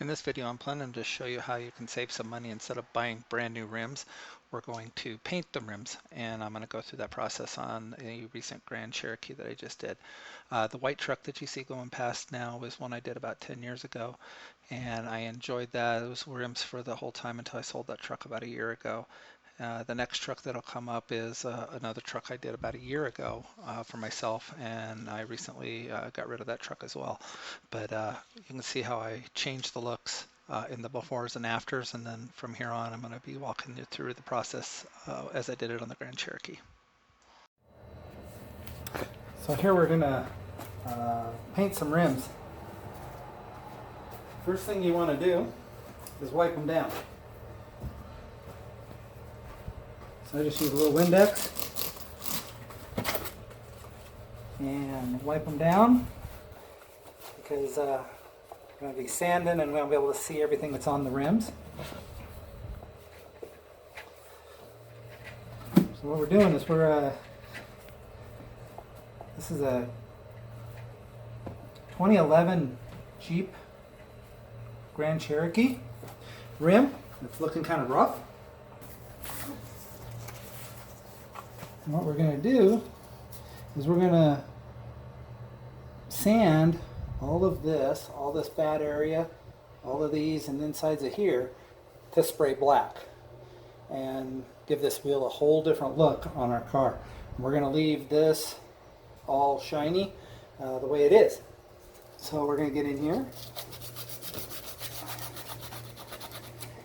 In this video, I'm planning to show you how you can save some money instead of buying brand new rims. We're going to paint the rims, and I'm going to go through that process on a recent Grand Cherokee that I just did. The white truck that you see going past now was one I did about 10 years ago, and I enjoyed that. Those rims for the whole time until I sold that truck about a year ago. The next truck that'll come up is another truck I did about a year ago for myself, and I recently got rid of that truck as well. But you can see how I changed the looks in the befores and afters, and then from here on I'm going to be walking you through the process as I did it on the Grand Cherokee. So here we're going to paint some rims. First thing you want to do is wipe them down. So I just use a little Windex and wipe them down because we're going to be sanding and we won't be able to see everything that's on the rims. So what we're doing is this is a 2011 Jeep Grand Cherokee rim. It's looking kind of rough. And what we're going to do is we're going to sand all of this, all this bad area, all of these and insides of here to spray black and give this wheel a whole different look on our car. And we're going to leave this all shiny the way it is. So we're going to get in here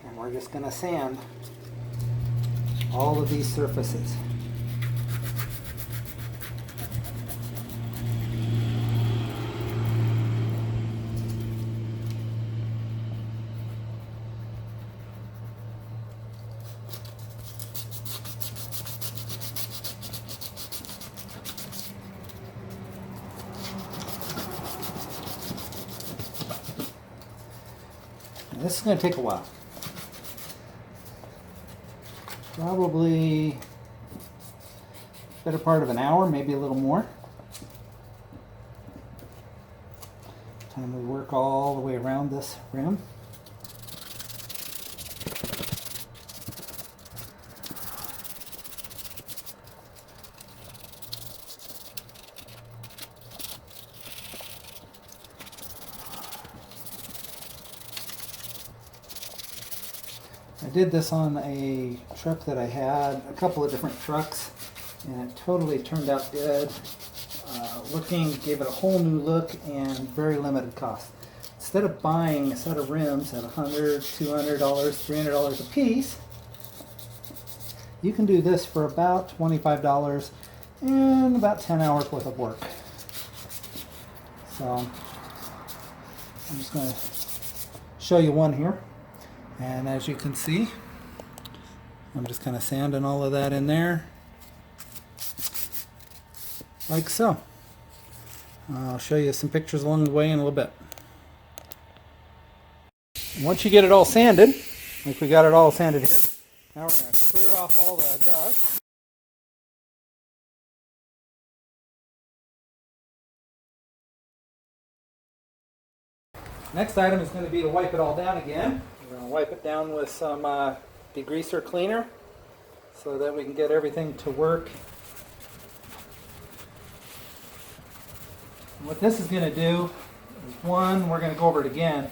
and we're just going to sand all of these surfaces. This is going to take a while. Probably better part of an hour, maybe a little more. Time we work all the way around this rim. I did this on a truck that I had, a couple of different trucks, and it totally turned out good. Gave it a whole new look and very limited cost. Instead of buying a set of rims at $100, $200, $300 a piece, you can do this for about $25 and about 10 hours worth of work. So I'm just going to show you one here. And as you can see, I'm just kind of sanding all of that in there, like so. I'll show you some pictures along the way in a little bit. Once you get it all sanded, like we got it all sanded here, now we're going to clear off all the dust. Next item is going to be to wipe it all down again. We're going to wipe it down with some degreaser cleaner so that we can get everything to work. And what this is going to do is, one, we're going to go over it again,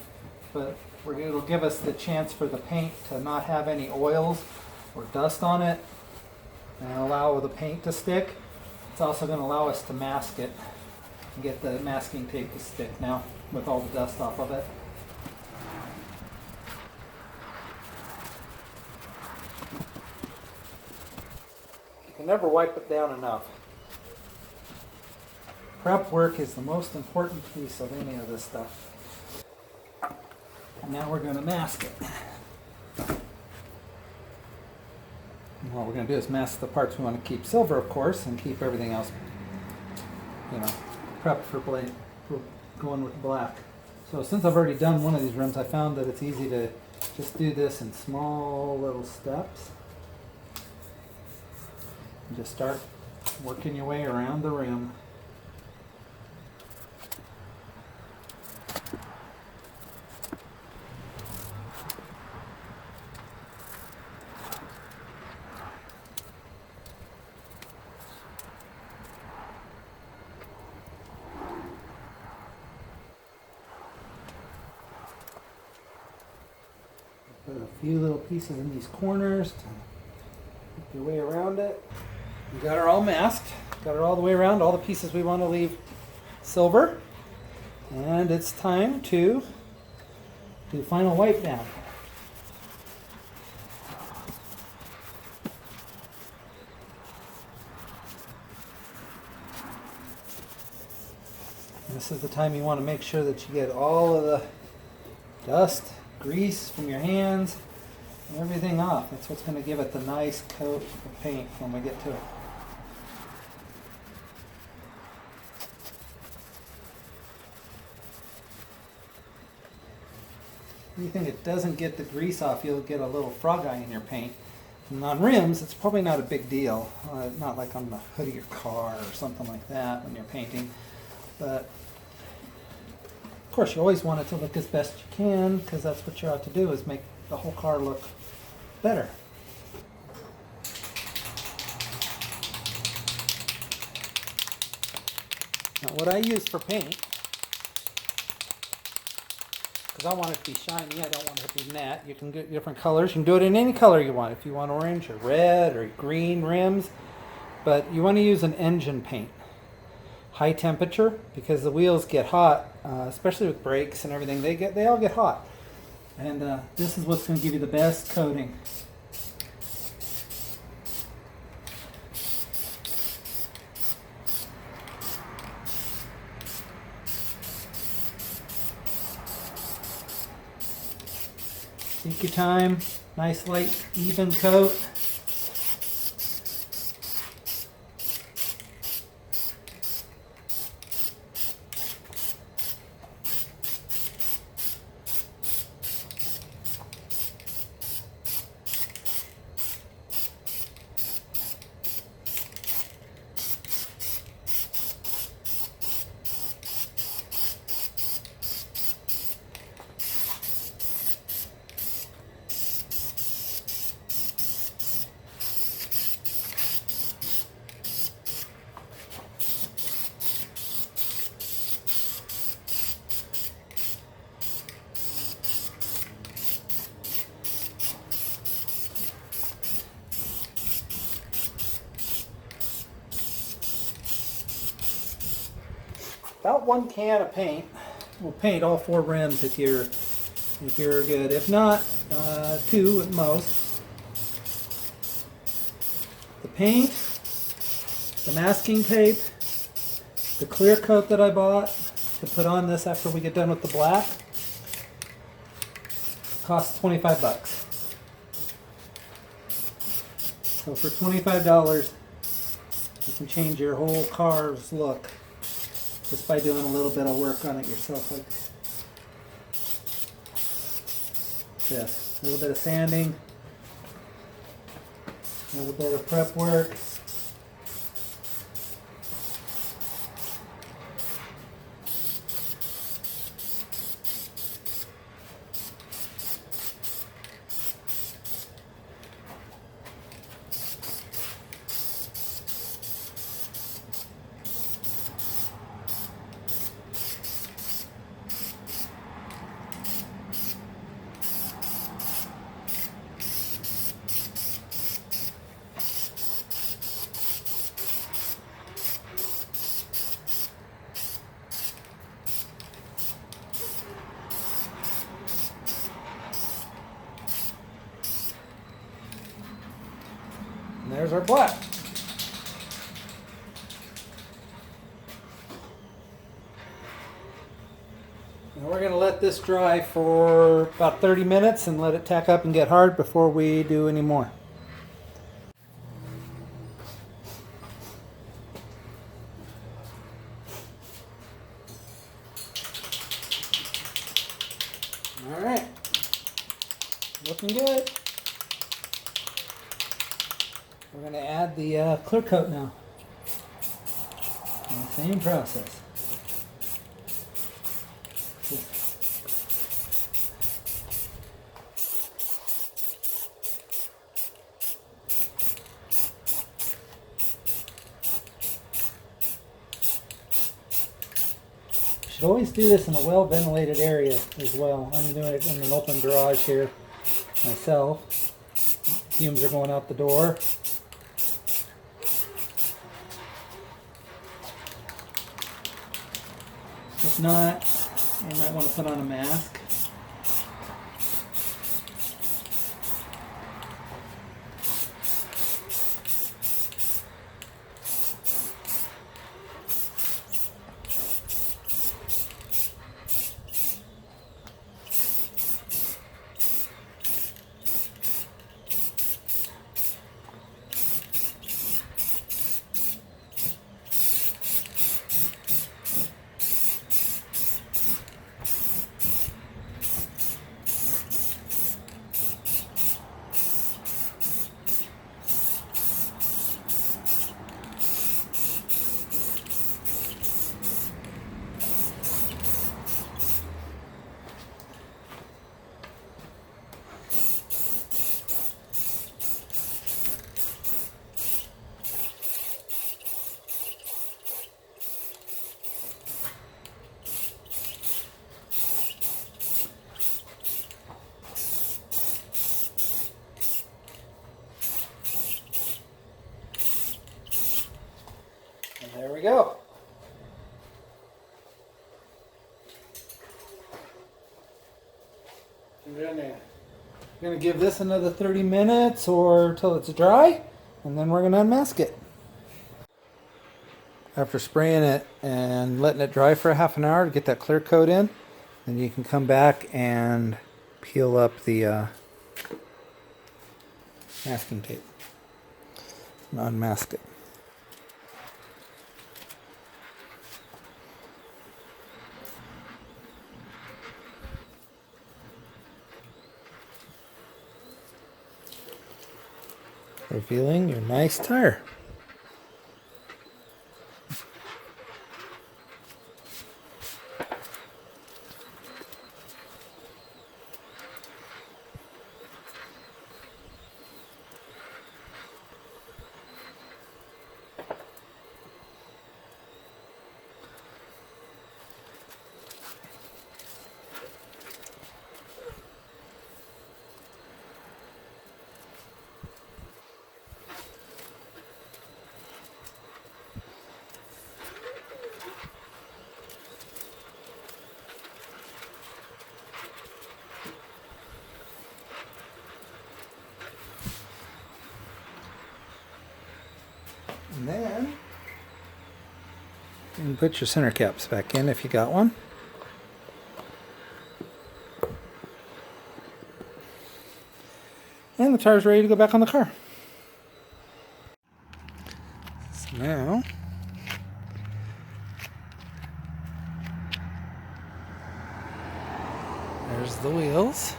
but it'll give us the chance for the paint to not have any oils or dust on it and allow the paint to stick. It's also going to allow us to mask it and get the masking tape to stick now with all the dust off of it. You can never wipe it down enough. Prep work is the most important piece of any of this stuff. And now we're going to mask it. And what we're going to do is mask the parts we want to keep silver, of course, and keep everything else, prepped for going with black. So since I've already done one of these rims, I found that it's easy to just do this in small little steps. And just start working your way around the rim. Put a few little pieces in these corners to make your way around it. We got her all masked, got her all the way around, all the pieces we want to leave silver. And it's time to do final wipe down. This is the time you want to make sure that you get all of the dust, grease from your hands, and everything off. That's what's going to give it the nice coat of paint when we get to it. Anything that doesn't get the grease off, you'll get a little frog eye in your paint. And on rims, it's probably not a big deal. Not like on the hood of your car or something like that when you're painting. But of course, you always want it to look as best you can, because that's what you're out to do, is make the whole car look better. Now, what I use for paint, because I want it to be shiny, I don't want it to be matte. You can get different colors. You can do it in any color you want. If you want orange or red or green rims, but you want to use an engine paint. High temperature, because the wheels get hot, especially with brakes and everything. They all get hot, and this is what's going to give you the best coating. Take your time, nice light, even coat. About 1 can of paint will paint all 4 rims if you're good. If not, 2 at most. The paint, the masking tape, the clear coat that I bought to put on this after we get done with the black costs $25. So for $25, you can change your whole car's look just by doing a little bit of work on it yourself, like this. A little bit of sanding, a little bit of prep work. And there's our black. And we're going to let this dry for about 30 minutes and let it tack up and get hard before we do any more. All right, looking good. We're going to add the clear coat now. And the same process. You should always do this in a well-ventilated area as well. I'm doing it in an open garage here. myself. Fumes are going out the door. If not, you might want to put on a mask. And there we go. We're gonna give this another 30 minutes or till it's dry, and then we're gonna unmask it. After spraying it and letting it dry for a half an hour to get that clear coat in, then you can come back and peel up the masking tape and unmask it. Revealing your nice tire. And then you can put your center caps back in if you got one. And the tire's ready to go back on the car. So now there's the wheels.